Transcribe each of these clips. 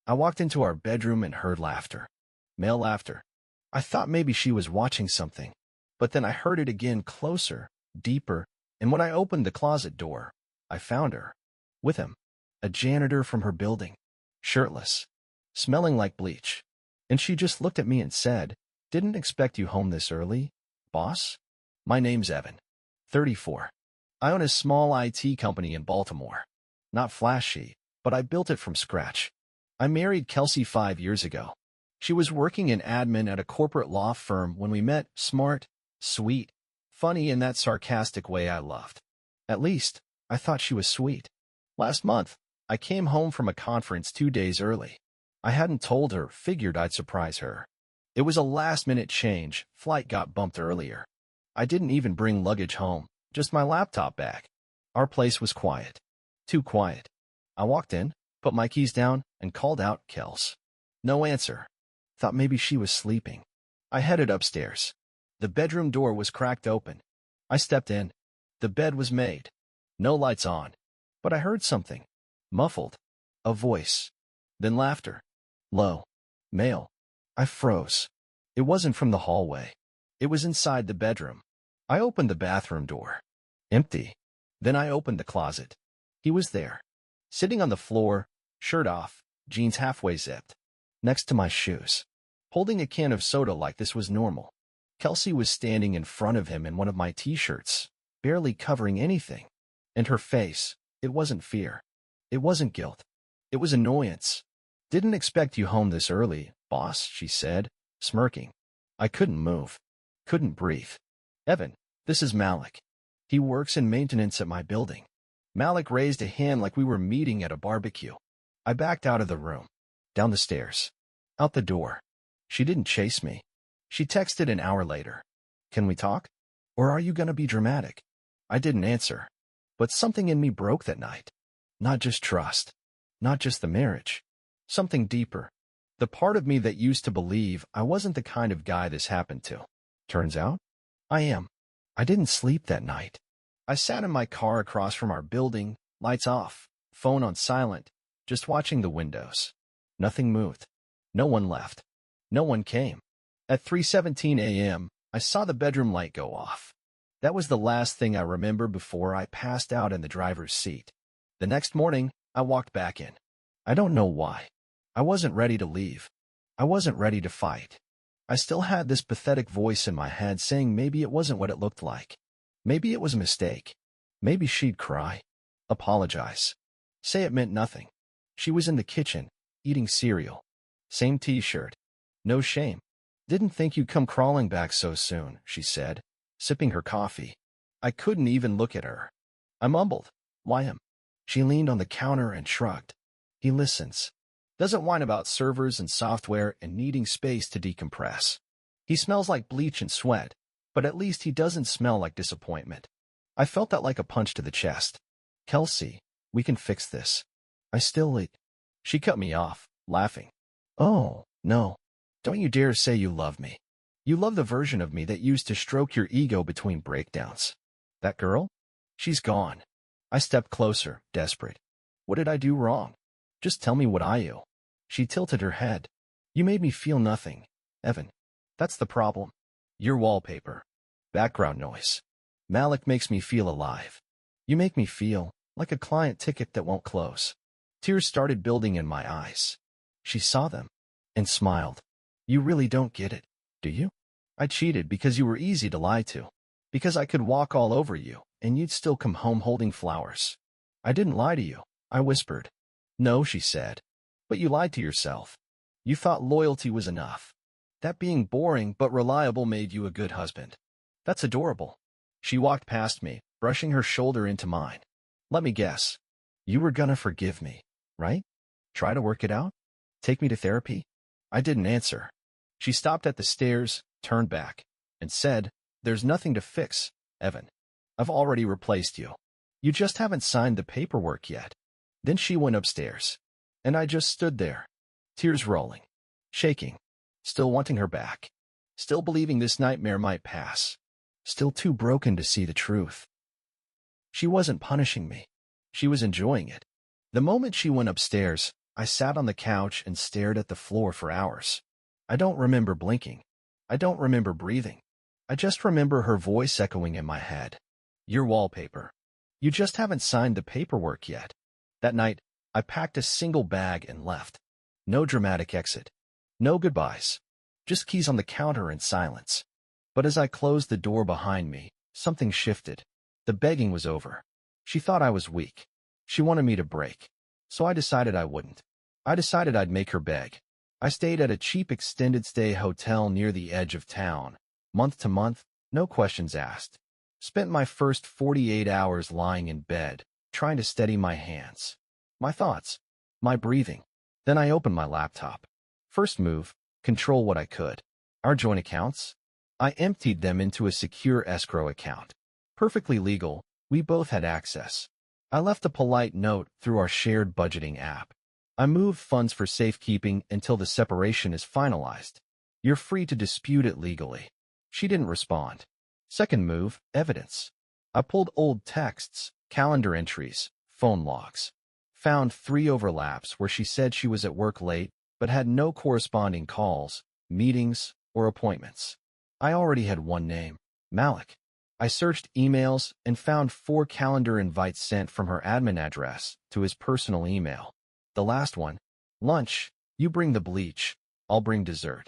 I walked into our bedroom and heard laughter. Male laughter. I thought maybe she was watching something, but then I heard it again, closer, deeper, and when I opened the closet door, I found her. With him. A janitor from her building. Shirtless. Smelling like bleach. And she just looked at me and said, "Didn't expect you home this early, boss?" My name's Evan. 34. I own a small IT company in Baltimore. Not flashy, but I built it from scratch. I married Kelsey 5 years ago. She was working in admin at a corporate law firm when we met. Smart, sweet, funny in that sarcastic way I loved. At least, I thought she was sweet. Last month, I came home from a conference 2 days early. I hadn't told her, figured I'd surprise her. It was a last-minute change, flight got bumped earlier. I didn't even bring luggage home, just my laptop bag. Our place was quiet. Too quiet. I walked in, put my keys down, and called out, "Kels." No answer. Thought maybe she was sleeping. I headed upstairs. The bedroom door was cracked open. I stepped in. The bed was made. No lights on. But I heard something. Muffled. A voice. Then laughter. Low. Male. I froze. It wasn't from the hallway. It was inside the bedroom. I opened the bathroom door. Empty. Then I opened the closet. He was there. Sitting on the floor, shirt off, jeans halfway zipped. Next to my shoes. Holding a can of soda like this was normal. Kelsey was standing in front of him in one of my t-shirts, barely covering anything. And her face, it wasn't fear. It wasn't guilt. It was annoyance. "Didn't expect you home this early, boss," she said, smirking. I couldn't move. Couldn't breathe. "Evan, this is Malik. He works in maintenance at my building." Malik raised a hand like we were meeting at a barbecue. I backed out of the room. Down the stairs. Out the door. She didn't chase me. She texted an hour later. "Can we talk? Or are you gonna be dramatic?" I didn't answer. But something in me broke that night. Not just trust. Not just the marriage. Something deeper. The part of me that used to believe I wasn't the kind of guy this happened to. Turns out, I am. I didn't sleep that night. I sat in my car across from our building, lights off, phone on silent, just watching the windows. Nothing moved. No one left. No one came. At 3:17 a.m., I saw the bedroom light go off. That was the last thing I remember before I passed out in the driver's seat. The next morning, I walked back in. I don't know why. I wasn't ready to leave. I wasn't ready to fight. I still had this pathetic voice in my head saying maybe it wasn't what it looked like. Maybe it was a mistake. Maybe she'd cry. Apologize. Say it meant nothing. She was in the kitchen, eating cereal. Same t-shirt. No shame. "Didn't think you'd come crawling back so soon," she said, sipping her coffee. I couldn't even look at her. I mumbled, "Why him?" She leaned on the counter and shrugged. "He listens. Doesn't whine about servers and software and needing space to decompress. He smells like bleach and sweat, but at least he doesn't smell like disappointment." I felt that like a punch to the chest. "Kelsey, we can fix this. I still..." She cut me off, laughing. "Oh, no. Don't you dare say you love me. You love the version of me that used to stroke your ego between breakdowns. That girl? She's gone." I stepped closer, desperate. "What did I do wrong? Just tell me what I owe." She tilted her head. "You made me feel nothing, Evan. That's the problem. Your wallpaper. Background noise. Malik makes me feel alive. You make me feel like a client ticket that won't close." Tears started building in my eyes. She saw them and smiled. "You really don't get it, do you? I cheated because you were easy to lie to. Because I could walk all over you, and you'd still come home holding flowers. I didn't lie to you," I whispered. "No," she said. "But you lied to yourself. You thought loyalty was enough. That being boring but reliable made you a good husband. That's adorable." She walked past me, brushing her shoulder into mine. "Let me guess. You were gonna forgive me, right? Try to work it out? Take me to therapy?" I didn't answer. She stopped at the stairs, turned back, and said, "There's nothing to fix, Evan. I've already replaced you. You just haven't signed the paperwork yet." Then she went upstairs, and I just stood there, tears rolling, shaking, still wanting her back, still believing this nightmare might pass, still too broken to see the truth. She wasn't punishing me. She was enjoying it. The moment she went upstairs, I sat on the couch and stared at the floor for hours. I don't remember blinking. I don't remember breathing. I just remember her voice echoing in my head. Your wallpaper. You just haven't signed the paperwork yet. That night, I packed a single bag and left. No dramatic exit. No goodbyes. Just keys on the counter and silence. But as I closed the door behind me, something shifted. The begging was over. She thought I was weak. She wanted me to break. So I decided I wouldn't. I decided I'd make her beg. I stayed at a cheap extended stay hotel near the edge of town. Month to month, no questions asked. Spent my first 48 hours lying in bed, trying to steady my hands, my thoughts, my breathing. Then I opened my laptop. First move, control what I could. Our joint accounts? I emptied them into a secure escrow account. Perfectly legal, we both had access. I left a polite note through our shared budgeting app. I moved funds for safekeeping until the separation is finalized. You're free to dispute it legally. She didn't respond. Second move, evidence. I pulled old texts, calendar entries, phone logs. Found 3 overlaps where she said she was at work late, but had no corresponding calls, meetings, or appointments. I already had one name, Malik. I searched emails and found 4 calendar invites sent from her admin address to his personal email. The last one, lunch, you bring the bleach, I'll bring dessert.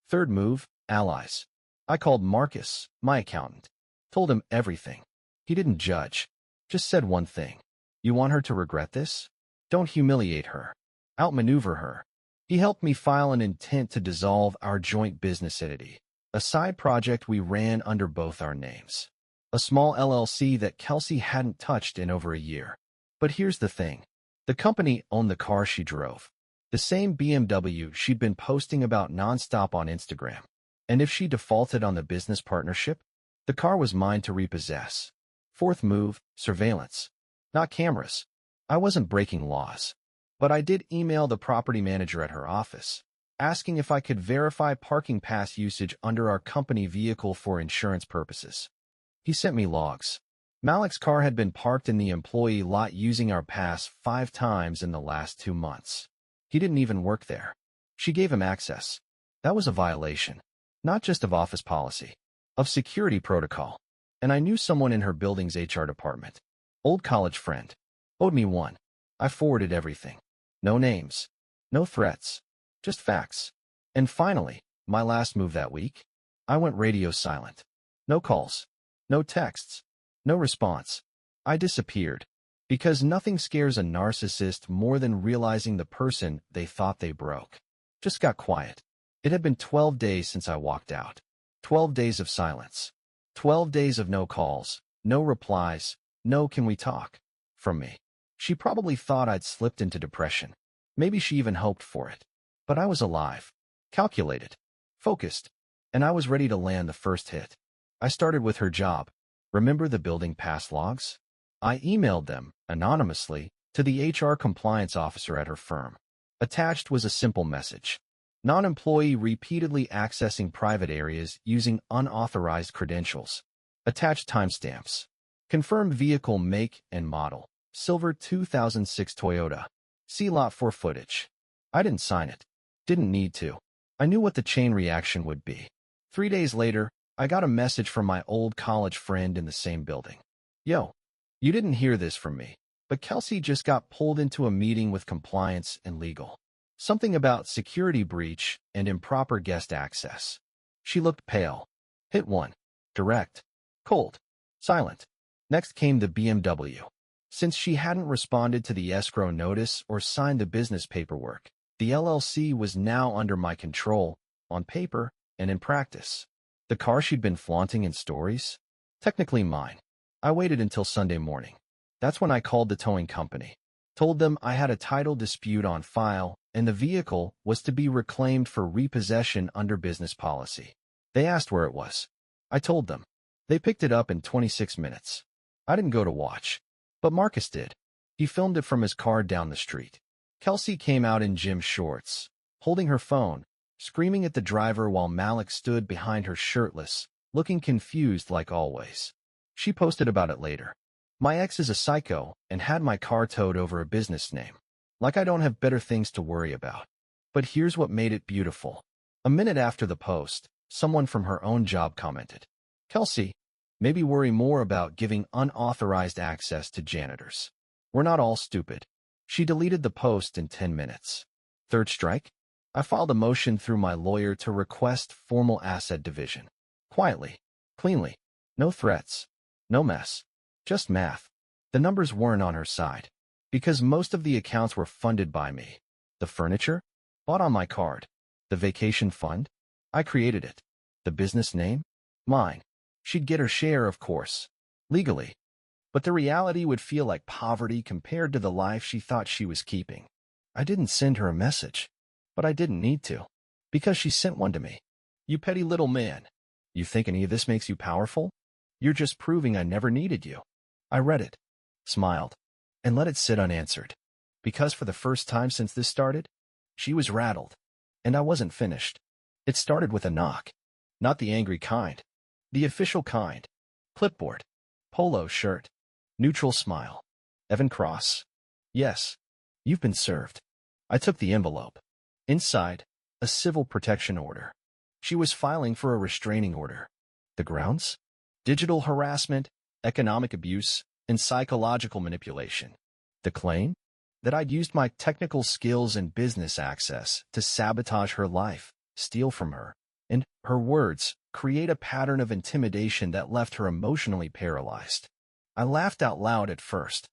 Third move, allies. I called Marcus, my accountant. Told him everything. He didn't judge. Just said one thing. You want her to regret this? Don't humiliate her. Outmaneuver her. He helped me file an intent to dissolve our joint business entity, a side project we ran under both our names. A small LLC that Kelsey hadn't touched in over a year. But here's the thing. The company owned the car she drove. The same BMW she'd been posting about nonstop on Instagram. And if she defaulted on the business partnership, the car was mine to repossess. Fourth move, surveillance. Not cameras. I wasn't breaking laws. But I did email the property manager at her office, asking if I could verify parking pass usage under our company vehicle for insurance purposes. He sent me logs. Malik's car had been parked in the employee lot using our pass 5 times in the last 2 months. He didn't even work there. She gave him access. That was a violation. Not just of office policy, of security protocol. And I knew someone in her building's HR department. Old college friend. Owed me one. I forwarded everything. No names. No threats. Just facts. And finally, my last move that week, I went radio silent. No calls. No texts. No response. I disappeared. Because nothing scares a narcissist more than realizing the person they thought they broke. Just got quiet. It had been 12 days since I walked out. 12 days of silence. 12 days of no calls, no replies, no can we talk from me. She probably thought I'd slipped into depression. Maybe she even hoped for it. But I was alive, calculated, focused, and I was ready to land the first hit. I started with her job. Remember the building pass logs? I emailed them, anonymously, to the HR compliance officer at her firm. Attached was a simple message. Non-employee repeatedly accessing private areas using unauthorized credentials. Attached timestamps. Confirmed vehicle make and model. Silver 2006 Toyota. See lot for footage. I didn't sign it. Didn't need to. I knew what the chain reaction would be. 3 days later, I got a message from my old college friend in the same building. Yo, you didn't hear this from me, but Kelsey just got pulled into a meeting with compliance and legal. Something about security breach and improper guest access. She looked pale. Hit 1. Direct. Cold. Silent. Next came the BMW. Since she hadn't responded to the escrow notice or signed the business paperwork, the LLC was now under my control, on paper and in practice. The car she'd been flaunting in stories? Technically mine. I waited until Sunday morning. That's when I called the towing company. Told them I had a title dispute on file and the vehicle was to be reclaimed for repossession under business policy. They asked where it was. I told them. They picked it up in 26 minutes. I didn't go to watch, but Marcus did. He filmed it from his car down the street. Kelsey came out in gym shorts, holding her phone, screaming at the driver while Malik stood behind her shirtless, looking confused like always. She posted about it later. My ex is a psycho and had my car towed over a business name. Like I don't have better things to worry about. But here's what made it beautiful. A minute after the post, someone from her own job commented, "Kelsey, maybe worry more about giving unauthorized access to janitors. We're not all stupid." She deleted the post in 10 minutes. Third strike? I filed a motion through my lawyer to request formal asset division. Quietly, cleanly, no threats, no mess, just math. The numbers weren't on her side, because most of the accounts were funded by me. The furniture? Bought on my card. The vacation fund? I created it. The business name? Mine. She'd get her share, of course, legally. But the reality would feel like poverty compared to the life she thought she was keeping. I didn't send her a message, but I didn't need to, because she sent one to me. "You petty little man. You think any of this makes you powerful? You're just proving I never needed you." I read it, smiled, and let it sit unanswered. Because for the first time since this started, she was rattled, and I wasn't finished. It started with a knock. Not the angry kind. The official kind. Clipboard. Polo shirt. Neutral smile. Evan Cross. "Yes, you've been served." I took the envelope. Inside, a civil protection order. She was filing for a restraining order. The grounds? Digital harassment, economic abuse, and psychological manipulation. The claim? That I'd used my technical skills and business access to sabotage her life, steal from her, and, her words, create a pattern of intimidation that left her emotionally paralyzed. I laughed out loud at first.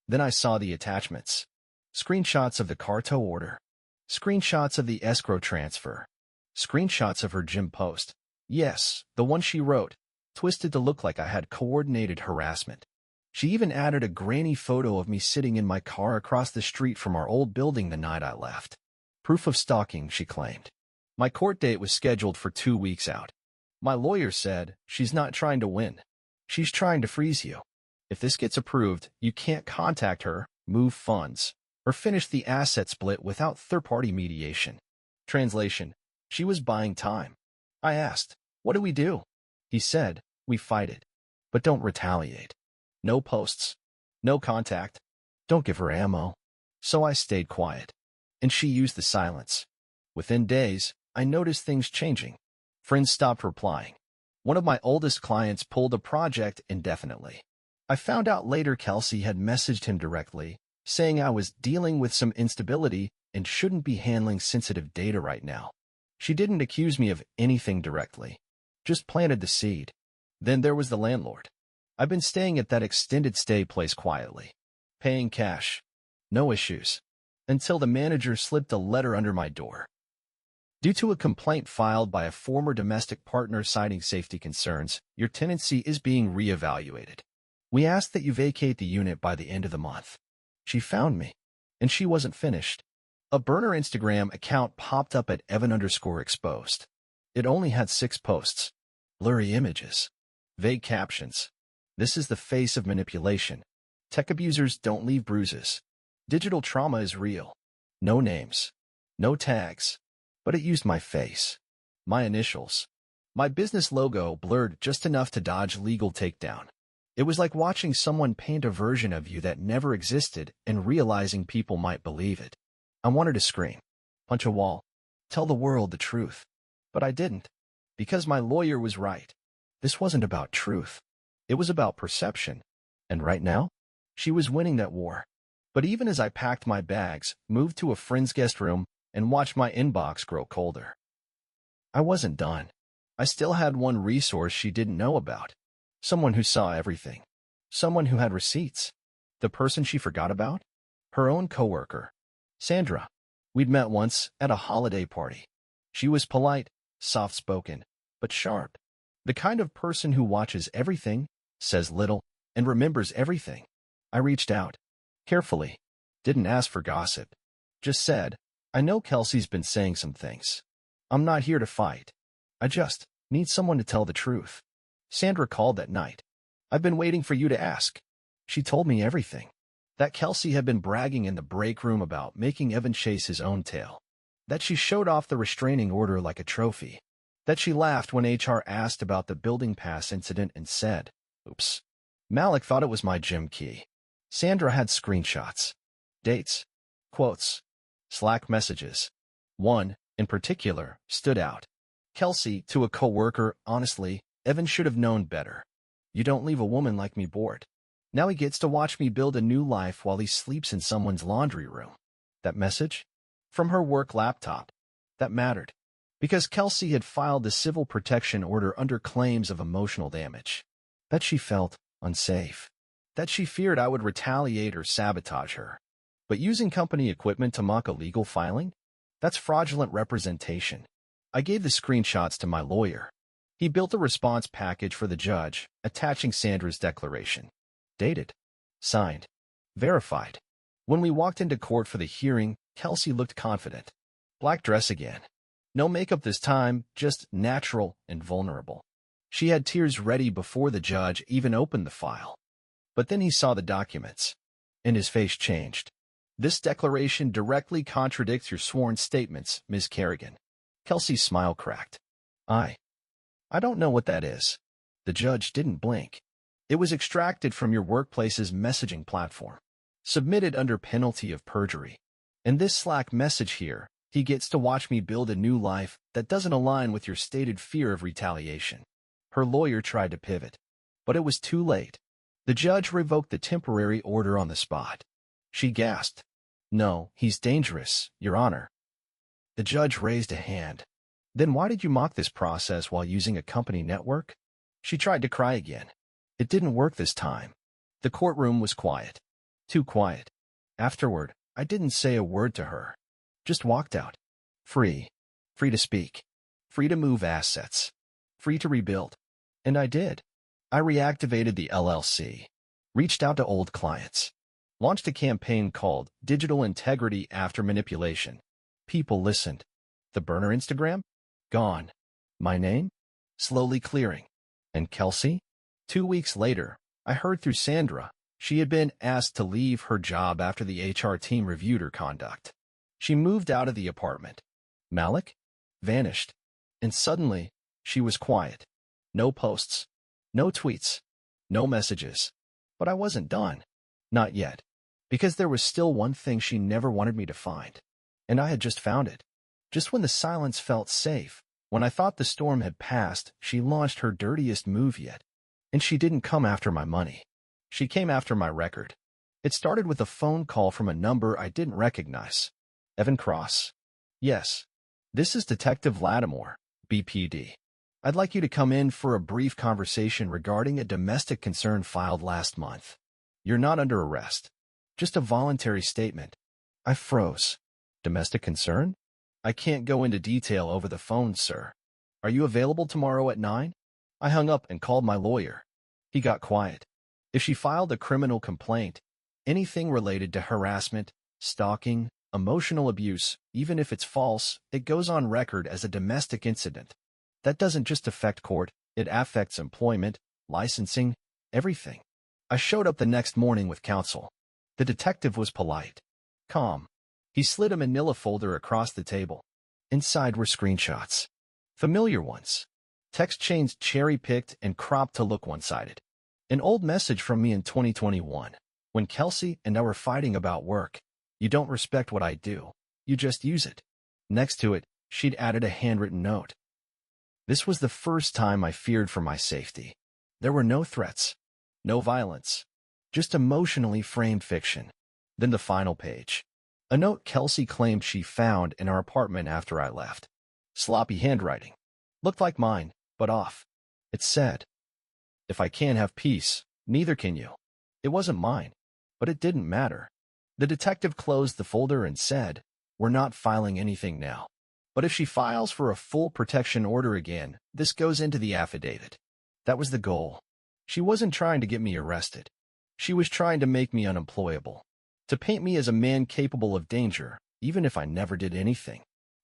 Then I saw the attachments. Screenshots of the car tow order. Screenshots of the escrow transfer. Screenshots of her gym post. Yes, the one she wrote, twisted to look like I had coordinated harassment. She even added a grainy photo of me sitting in my car across the street from our old building the night I left. Proof of stalking, she claimed. My court date was scheduled for 2 weeks out. My lawyer said, "She's not trying to win. She's trying to freeze you. If this gets approved, you can't contact her, move funds, or finish the asset split without third-party mediation." Translation: she was buying time. I asked, "What do we do?" He said, "We fight it, but don't retaliate. No posts. No contact. Don't give her ammo." So I stayed quiet. And she used the silence. Within days, I noticed things changing. Friends stopped replying. One of my oldest clients pulled a project indefinitely. I found out later Kelsey had messaged him directly, saying I was dealing with some instability and shouldn't be handling sensitive data right now. She didn't accuse me of anything directly, just planted the seed. Then there was the landlord. I've been staying at that extended stay place quietly, paying cash. No issues. Until the manager slipped a letter under my door. Due to a complaint filed by a former domestic partner citing safety concerns, your tenancy is being reevaluated. We ask that you vacate the unit by the end of the month. She found me, and she wasn't finished. A burner Instagram account popped up at Evan_exposed. It only had 6 posts. Blurry images. Vague captions. This is the face of manipulation. Tech abusers don't leave bruises. Digital trauma is real. No names. No tags. But it used my face. My initials. My business logo blurred just enough to dodge legal takedown. It was like watching someone paint a version of you that never existed and realizing people might believe it. I wanted to scream, punch a wall, tell the world the truth. But I didn't. Because my lawyer was right. This wasn't about truth. It was about perception. And right now, she was winning that war. But even as I packed my bags, moved to a friend's guest room, and watched my inbox grow colder, I wasn't done. I still had one resource she didn't know about. Someone who saw everything. Someone who had receipts. The person she forgot about? Her own coworker, Sandra. We'd met once at a holiday party. She was polite, soft-spoken, but sharp. The kind of person who watches everything, says little, and remembers everything. I reached out. Carefully. Didn't ask for gossip. Just said, "I know Kelsey's been saying some things. I'm not here to fight. I just need someone to tell the truth." Sandra called that night. "I've been waiting for you to ask." She told me everything. That Kelsey had been bragging in the break room about making Evan chase his own tail. That she showed off the restraining order like a trophy. That she laughed when HR asked about the building pass incident and said, "Oops. Malik thought it was my gym key." Sandra had screenshots. Dates. Quotes. Slack messages. One, in particular, stood out. Kelsey, to a coworker, honestly, Evan should have known better. You don't leave a woman like me bored. Now he gets to watch me build a new life while he sleeps in someone's laundry room. That message? From her work laptop. That mattered. Because Kelsey had filed a civil protection order under claims of emotional damage. That she felt unsafe. That she feared I would retaliate or sabotage her. But using company equipment to mock a legal filing? That's fraudulent representation. I gave the screenshots to my lawyer. He built a response package for the judge, attaching Sandra's declaration. Dated. Signed. Verified. When we walked into court for the hearing, Kelsey looked confident. Black dress again. No makeup this time, just natural and vulnerable. She had tears ready before the judge even opened the file. But then he saw the documents, and his face changed. This declaration directly contradicts your sworn statements, Ms. Kerrigan. Kelsey's smile cracked. I don't know what that is. The judge didn't blink. It was extracted from your workplace's messaging platform. Submitted under penalty of perjury. And this Slack message here, he gets to watch me build a new life that doesn't align with your stated fear of retaliation. Her lawyer tried to pivot, but it was too late. The judge revoked the temporary order on the spot. She gasped. No, he's dangerous, Your Honor. The judge raised a hand. Then why did you mock this process while using a company network? She tried to cry again. It didn't work this time. The courtroom was quiet. Too quiet. Afterward, I didn't say a word to her. Just walked out. Free. Free to speak. Free to move assets. Free to rebuild. And I did. I reactivated the LLC. Reached out to old clients. Launched a campaign called Digital Integrity After Manipulation. People listened. The burner Instagram? Gone. My name? Slowly clearing. And Kelsey? 2 weeks later, I heard through Sandra, she had been asked to leave her job after the HR team reviewed her conduct. She moved out of the apartment. Malik? Vanished. And suddenly, she was quiet. No posts. No tweets. No messages. But I wasn't done. Not yet. Because there was still one thing she never wanted me to find. And I had just found it. Just when the silence felt safe, when I thought the storm had passed, she launched her dirtiest move yet. And she didn't come after my money. She came after my record. It started with a phone call from a number I didn't recognize. Evan Cross. Yes. This is Detective Lattimore, BPD. I'd like you to come in for a brief conversation regarding a domestic concern filed last month. You're not under arrest. Just a voluntary statement. I froze. Domestic concern? I can't go into detail over the phone, sir. Are you available tomorrow at 9? I hung up and called my lawyer. He got quiet. If she filed a criminal complaint, anything related to harassment, stalking, emotional abuse, even if it's false, it goes on record as a domestic incident. That doesn't just affect court, it affects employment, licensing, everything. I showed up the next morning with counsel. The detective was polite, calm. He slid a manila folder across the table. Inside were screenshots. Familiar ones. Text chains cherry-picked and cropped to look one-sided. An old message from me in 2021, when Kelsey and I were fighting about work. You don't respect what I do. You just use it. Next to it, she'd added a handwritten note. This was the first time I feared for my safety. There were no threats, no violence, just emotionally framed fiction. Then the final page. A note Kelsey claimed she found in our apartment after I left. Sloppy handwriting. Looked like mine, but off. It said, if I can't have peace, neither can you. It wasn't mine, but it didn't matter. The detective closed the folder and said, we're not filing anything now. But if she files for a full protection order again, this goes into the affidavit. That was the goal. She wasn't trying to get me arrested. She was trying to make me unemployable. To paint me as a man capable of danger, even if I never did anything.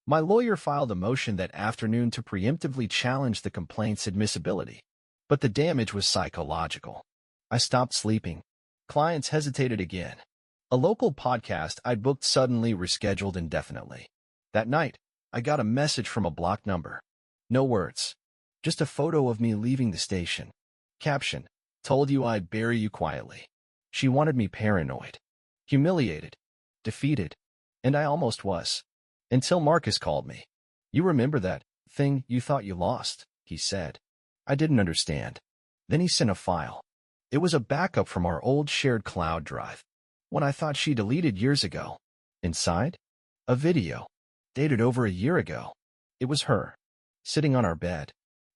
My lawyer filed a motion that afternoon to preemptively challenge the complaint's admissibility. But the damage was psychological. I stopped sleeping. Clients hesitated again. A local podcast I'd booked suddenly rescheduled indefinitely. That night, I got a message from a blocked number. No words. Just a photo of me leaving the station. Caption, told you I'd bury you quietly. She wanted me paranoid. Humiliated. Defeated. And I almost was. Until Marcus called me. You remember that thing you thought you lost, he said. I didn't understand. Then he sent a file. It was a backup from our old shared cloud drive, one I thought she deleted years ago. Inside? A video, dated over a year ago. It was her, sitting on our bed,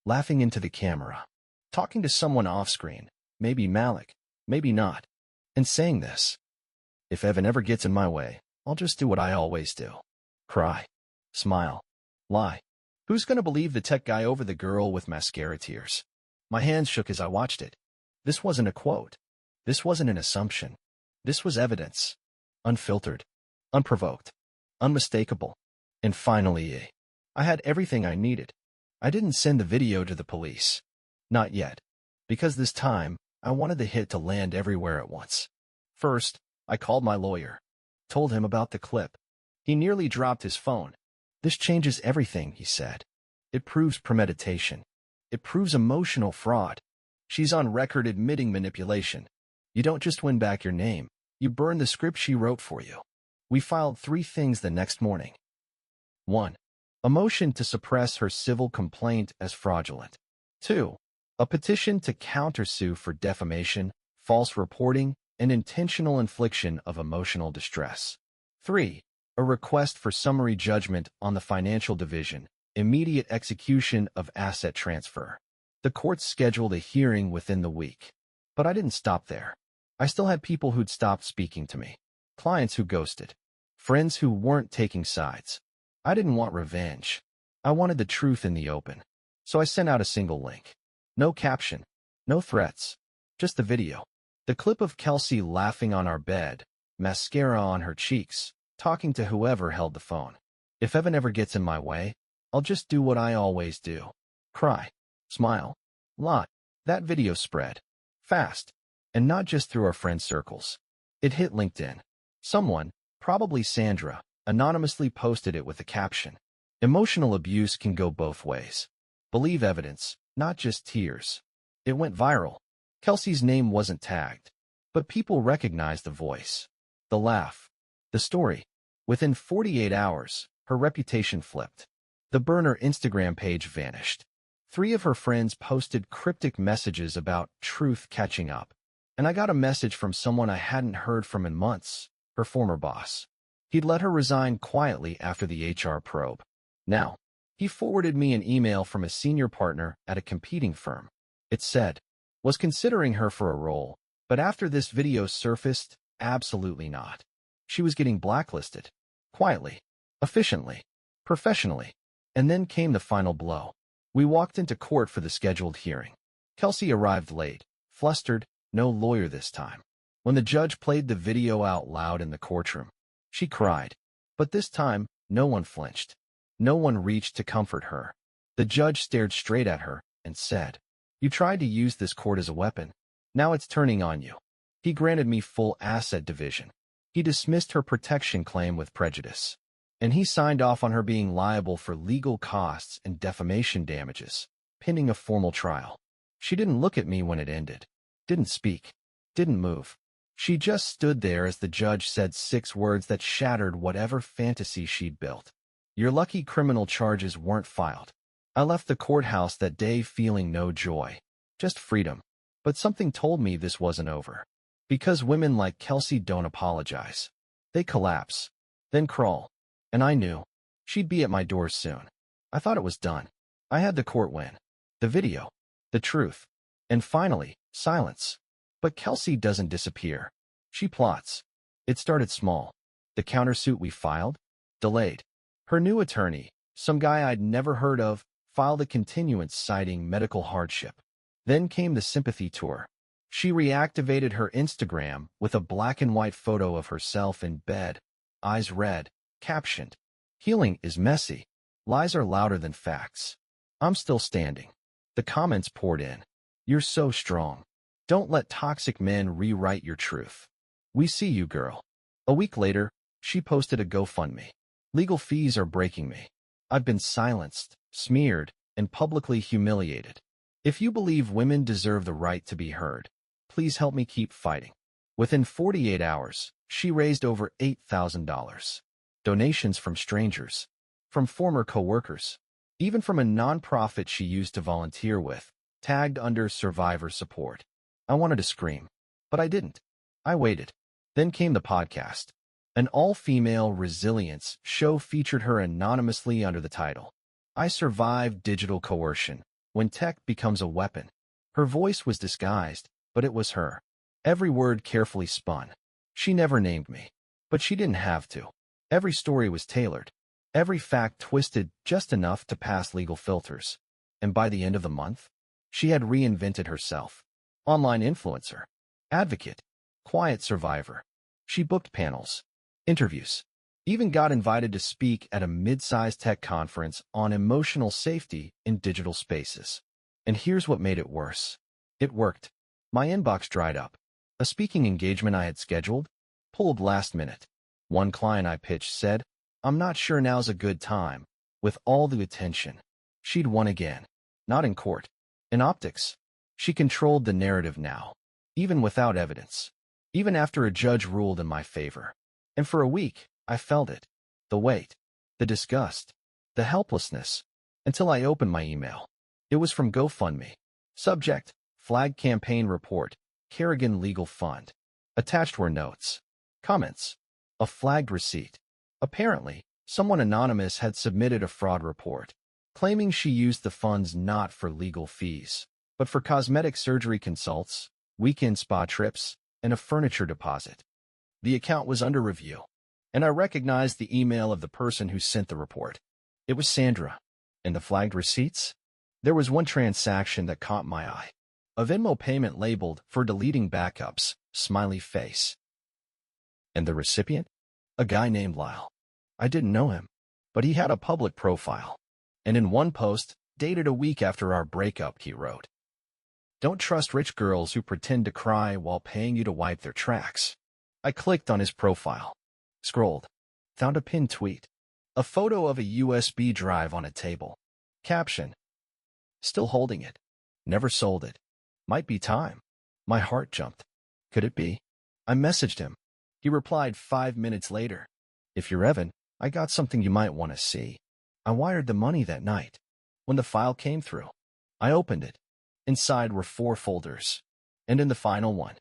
laughing into the camera, talking to someone off-screen, maybe Malik, maybe not, and saying this: if Evan ever gets in my way, I'll just do what I always do. Cry. Smile. Lie. Who's gonna believe the tech guy over the girl with mascara tears? My hands shook as I watched it. This wasn't a quote. This wasn't an assumption. This was evidence. Unfiltered. Unprovoked. Unmistakable. And finally, I had everything I needed. I didn't send the video to the police. Not yet. Because this time, I wanted the hit to land everywhere at once. First, I called my lawyer. Told him about the clip. He nearly dropped his phone. This changes everything, he said. It proves premeditation. It proves emotional fraud. She's on record admitting manipulation. You don't just win back your name. You burn the script she wrote for you. We filed 3 things the next morning. 1. A motion to suppress her civil complaint as fraudulent. 2. A petition to countersue for defamation, false reporting, and intentional infliction of emotional distress. 3. A request for summary judgment on the financial division, immediate execution of asset transfer. The court scheduled a hearing within the week. But I didn't stop there. I still had people who'd stopped speaking to me, clients who ghosted, friends who weren't taking sides. I didn't want revenge. I wanted the truth in the open. So I sent out a single link. No caption, no threats, just the video. The clip of Kelsey laughing on our bed, mascara on her cheeks, talking to whoever held the phone. If Evan ever gets in my way, I'll just do what I always do. Cry. Smile. Lie. That video spread. Fast. And not just through our friend circles. It hit LinkedIn. Someone, probably Sandra, anonymously posted it with a caption: emotional abuse can go both ways. Believe evidence, not just tears. It went viral. Kelsey's name wasn't tagged, but people recognized the voice, the laugh, the story. Within 48 hours, her reputation flipped. The burner Instagram page vanished. 3 of her friends posted cryptic messages about truth catching up. And I got a message from someone I hadn't heard from in months, her former boss. He'd let her resign quietly after the HR probe. Now, he forwarded me an email from a senior partner at a competing firm. It said, was considering her for a role, but after this video surfaced, absolutely not. She was getting blacklisted. Quietly, efficiently, professionally. And then came the final blow. We walked into court for the scheduled hearing. Kelsey arrived late, flustered, no lawyer this time. When the judge played the video out loud in the courtroom, she cried. But this time, no one flinched. No one reached to comfort her. The judge stared straight at her and said, "You tried to use this court as a weapon. Now it's turning on you." He granted me full asset division. He dismissed her protection claim with prejudice. And he signed off on her being liable for legal costs and defamation damages, pending a formal trial. She didn't look at me when it ended. Didn't speak. Didn't move. She just stood there as the judge said 6 words that shattered whatever fantasy she'd built. Your lucky criminal charges weren't filed. I left the courthouse that day feeling no joy, just freedom. But something told me this wasn't over. Because women like Kelsey don't apologize. They collapse, then crawl. And I knew she'd be at my door soon. I thought it was done. I had the court win. The video. The truth. And finally, silence. But Kelsey doesn't disappear. She plots. It started small. The countersuit we filed? Delayed. Her new attorney, some guy I'd never heard of, filed a continuance citing medical hardship. Then came the sympathy tour. She reactivated her Instagram with a black and white photo of herself in bed, eyes red, captioned, "Healing is messy. Lies are louder than facts." I'm still standing. The comments poured in. "You're so strong. Don't let toxic men rewrite your truth. We see you, girl." A week later, she posted a GoFundMe. "Legal fees are breaking me. I've been silenced, smeared, and publicly humiliated. If you believe women deserve the right to be heard, please help me keep fighting." Within 48 hours, she raised over $8,000. donations from strangers, from former coworkers, even from a nonprofit she used to volunteer with, tagged under survivor support. I wanted to scream, but I didn't. I waited. Then came the podcast. An all-female resilience show featured her anonymously under the title, "I Survived Digital Coercion, When Tech Becomes a Weapon." Her voice was disguised, but it was her. Every word carefully spun. She never named me, but she didn't have to. Every story was tailored. Every fact twisted just enough to pass legal filters. And by the end of the month, she had reinvented herself. Online influencer, advocate, quiet survivor. She booked panels, interviews, even got invited to speak at a mid-sized tech conference on emotional safety in digital spaces. And here's what made it worse. It worked. My inbox dried up. A speaking engagement I had scheduled pulled last minute. One client I pitched said, "I'm not sure now's a good time," with all the attention. She'd won again. Not in court. In optics. She controlled the narrative now, even without evidence. Even after a judge ruled in my favor. And for a week, I felt it. The weight, the disgust, the helplessness, until I opened my email. It was from GoFundMe. Subject, Flag Campaign Report, Kerrigan Legal Fund. Attached were notes, comments, a flagged receipt. Apparently, someone anonymous had submitted a fraud report, claiming she used the funds not for legal fees, but for cosmetic surgery consults, weekend spa trips, and a furniture deposit. The account was under review, and I recognized the email of the person who sent the report. It was Sandra. And the flagged receipts? There was one transaction that caught my eye. A Venmo payment labeled "for deleting backups," smiley face. And the recipient? A guy named Lyle. I didn't know him, but he had a public profile. And in one post, dated a week after our breakup, he wrote, "Don't trust rich girls who pretend to cry while paying you to wipe their tracks." I clicked on his profile, scrolled, found a pinned tweet, a photo of a USB drive on a table. Caption, "Still holding it. Never sold it. Might be time." My heart jumped. Could it be? I messaged him. He replied 5 minutes later, "If you're Evan, I got something you might want to see." I wired the money that night. When the file came through, I opened it. Inside were 4 folders. And in the final one,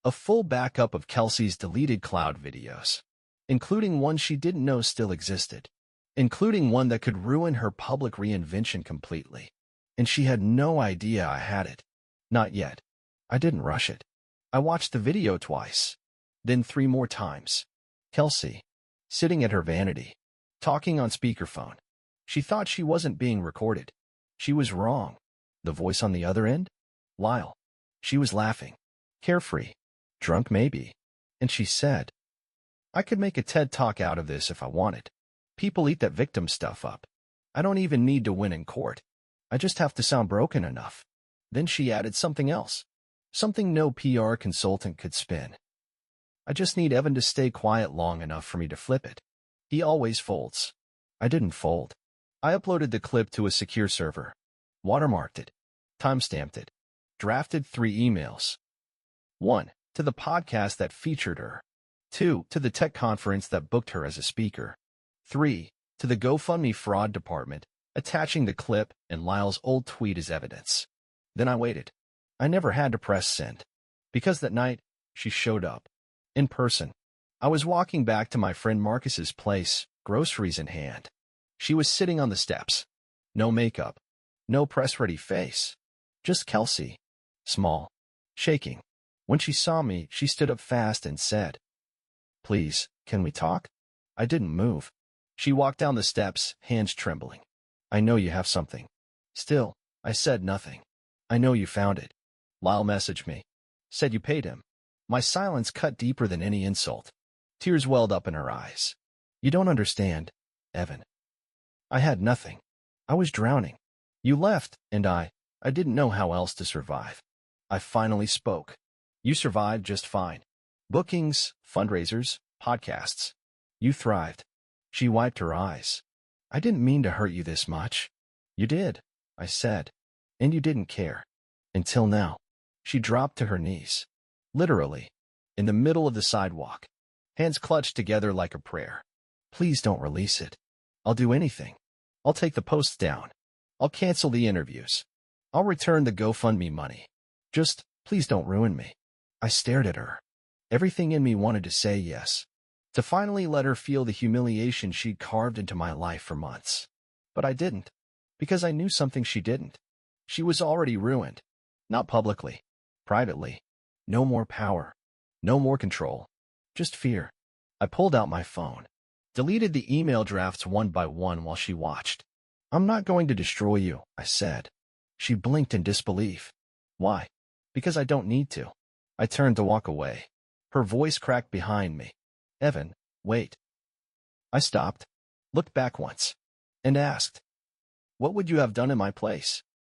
a full backup of Kelsey's deleted cloud videos, including one she didn't know still existed, including one that could ruin her public reinvention completely. And she had no idea I had it. Not yet. I didn't rush it. I watched the video twice, then 3 more times. Kelsey, sitting at her vanity, talking on speakerphone. She thought she wasn't being recorded. She was wrong. The voice on the other end? Lyle. She was laughing. Carefree. Drunk maybe. And she said, "I could make a TED Talk out of this if I wanted. People eat that victim stuff up. I don't even need to win in court. I just have to sound broken enough." Then she added something else. Something no PR consultant could spin. "I just need Evan to stay quiet long enough for me to flip it. He always folds." I didn't fold. I uploaded the clip to a secure server, watermarked it, timestamped it, drafted 3 emails. 1. To the podcast that featured her. 2. To the tech conference that booked her as a speaker. 3. To the GoFundMe fraud department, attaching the clip and Lyle's old tweet as evidence. Then I waited. I never had to press send. Because that night, she showed up. In person. I was walking back to my friend Marcus's place, groceries in hand. She was sitting on the steps. No makeup. No press-ready face. Just Kelsey. Small. Shaking. When she saw me, she stood up fast and said, "Please, can we talk?" I didn't move. She walked down the steps, hands trembling. "I know you have something." Still, I said nothing. "I know you found it. Lyle messaged me. Said you paid him." My silence cut deeper than any insult. Tears welled up in her eyes. "You don't understand, Evan. I had nothing. I was drowning. You left, and I didn't know how else to survive." I finally spoke. "You survived just fine. Bookings, fundraisers, podcasts. You thrived." She wiped her eyes. "I didn't mean to hurt you this much." "You did," I said. "And you didn't care. Until now." She dropped to her knees. Literally. In the middle of the sidewalk. Hands clutched together like a prayer. Please don't release it. I'll do anything. I'll take the posts down. I'll cancel the interviews. I'll return the GoFundMe money. Just, please don't ruin me. I stared at her. Everything in me wanted to say yes, to finally let her feel the humiliation she'd carved into my life for months. But I didn't, because I knew something she didn't. She was already ruined. Not publicly, privately. No more power. No more control. Just fear. I pulled out my phone, deleted the email drafts one by one while she watched. I'm not going to destroy you, I said. She blinked in disbelief. Why? Because I don't need to. I turned to walk away. Her voice cracked behind me. Evan, wait. I stopped, looked back once, and asked, what would you have done in my place?